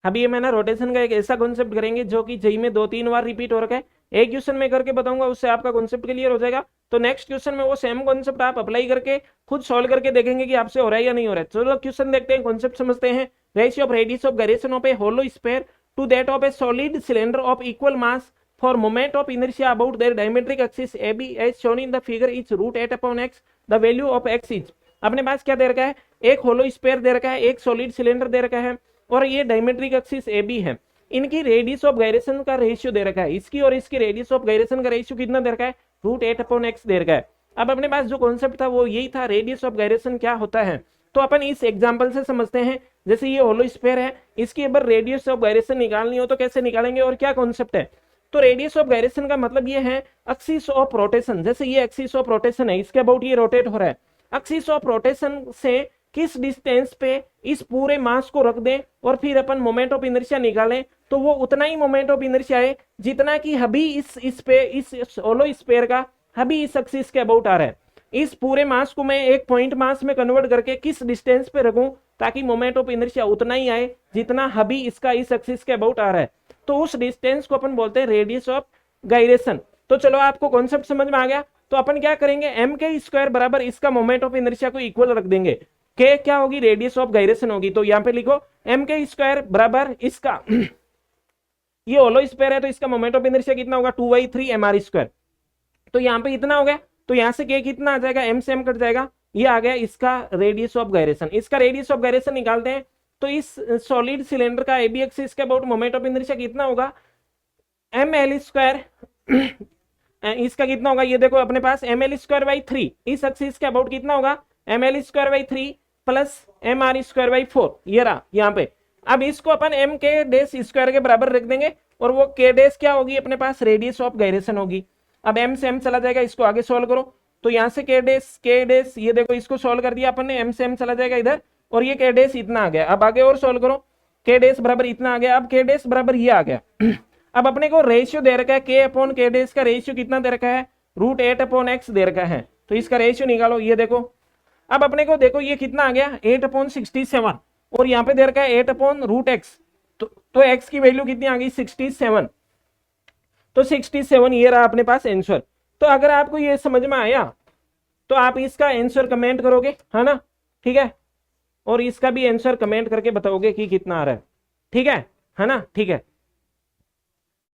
अभी ये मैं ना रोटेशन का एक ऐसा कॉन्सेप्ट करेंगे जो कि जेई में 2-3 बार रिपीट हो रखा है। एक क्वेश्चन में करके बताऊंगा, उससे आपका कॉन्सेप्ट क्लियर हो जाएगा। तो नेक्स्ट क्वेश्चन में वो सेम कॉन्सेप्ट आप अप्लाई करके खुद सॉल्व करके देखेंगे कि आपसे हो रहा है या नहीं हो रहा है। चलो क्वेश्चन देखते हैं, कॉन्सेप्ट समझते हैं। Ratio of radius of gyration of a hollow sphere to that of a solid cylinder of equal mass for moment of inertia about their diametric axis AB as shown in the figure is √8/x, the value of x is। अपने पास क्या दे रखा है, एक होलो sphere दे रखा है, एक solid cylinder दे रखा है और ये डायमेट्रिक एक्सिस AB है। इनकी रेडियस ऑफ गायरेशन का रेशियो दे रखा है, इसकी और इसकी रेडियस ऑफ गायरेशन का रेशियो कितना दे रखा है, √8/x दे रखा है। अब अपने पास जो कॉन्सेप्ट था वो यही था, रेडियस ऑफ गायरेशन क्या होता है। तो अपन इस एग्जांपल से समझते हैं। जैसे ये होलो स्फीयर है, इसकी अगर रेडियस ऑफ गायरेशन निकालनी हो तो कैसे निकालेंगे और क्या कॉन्सेप्ट है। तो रेडियस ऑफ गायरेशन का मतलब ये है एक्सिस ऑफ रोटेशन। जैसे ये एक्सिस ऑफ रोटेशन है, इसके अबाउट ये रोटेट हो रहा है। एक्सिस ऑफ रोटेशन से किस डिस्टेंस पे इस पूरे मास को रख दें और फिर अपन मोमेंट ऑफ इनर्शिया निकालें, तो वो उतना ही मोमेंट ऑफ इनर्शिया है जितना कि अभी इस होलो स्फीयर का अभी इस एक्सिस के अबाउट आ रहा है। इस पूरे मास को मैं एक पॉइंट मास में कन्वर्ट करके किस डिस्टेंस पे रखूं ताकि मोमेंट ऑफ इनर्शिया उतना ही आए जितना अभी इसका इस एक्सिस के अबाउट आ रहा है, तो उस डिस्टेंस को अपन बोलते हैं रेडियस ऑफ गायरेशन। तो चलो आपको कॉन्सेप्ट समझ में आ गया। तो अपन क्या करेंगे, एम के स्क्वायर बराबर इसका मोमेंट ऑफ इनर्शिया को इक्वल रख देंगे। के क्या होगी, रेडियस ऑफ गायरेशन होगी। तो यहाँ पे लिखो एम के स्क्वायर बराबर इसका ये होलो स्फीयर है तो इसका मोमेंट ऑफ इनर्शिया कितना होगा, 2/3 mr²। तो यहाँ पे इतना हो गया, तो यहाँ से के कितना आ जाएगा, एम से एम कट जाएगा, ये आ गया इसका रेडियस ऑफ गायरेशन। इसका रेडियस ऑफ गायरेशन निकालते हैं तो इस सॉलिड सिलेंडर का एबी एक्सिस के अबाउट मोमेंट ऑफ इनर्शिया कितना होगा, ml²। इसका कितना होगा, ये देखो अपने पास ml²/3, इस एक्सिस के अबाउट कितना होगा, ml²/3 प्लस mr²/4, ये रहा यहाँ पे। अब इसको अपन m के डेस स्क्वायर के बराबर रख देंगे और वो k डेस क्या होगी अपने पास, रेडियस ऑफ गायरेशन होगी। अब m से m चला जाएगा, इसको आगे सोल्व करो तो यहाँ से k डेस ये देखो इसको सोल्व कर दिया अपन ने, m से m चला जाएगा इधर और ये k डेस इतना आ गया। अब आगे और सोल्व करो, k डेस बराबर इतना आ गया, अब k डेस बराबर ये आ गया। अब अपने को रेशियो दे रखा है k/k डेस का रेशियो कितना दे रखा है, √8/x दे रखा है। तो इसका रेशियो निकालो, ये देखो। अब अपने को देखो ये कितना आ गया, 8/67 और यहाँ पे दे रखा है 8/√x। तो x की वैल्यू कितनी आ गई, 67। तो 67 ये रहा अपने पास आंसर। तो अगर आपको ये समझ में आया तो आप इसका आंसर कमेंट करोगे, है ना, ठीक है, और इसका भी आंसर कमेंट करके बताओगे कि कितना आ रहा है, ठीक है ना, ठीक है।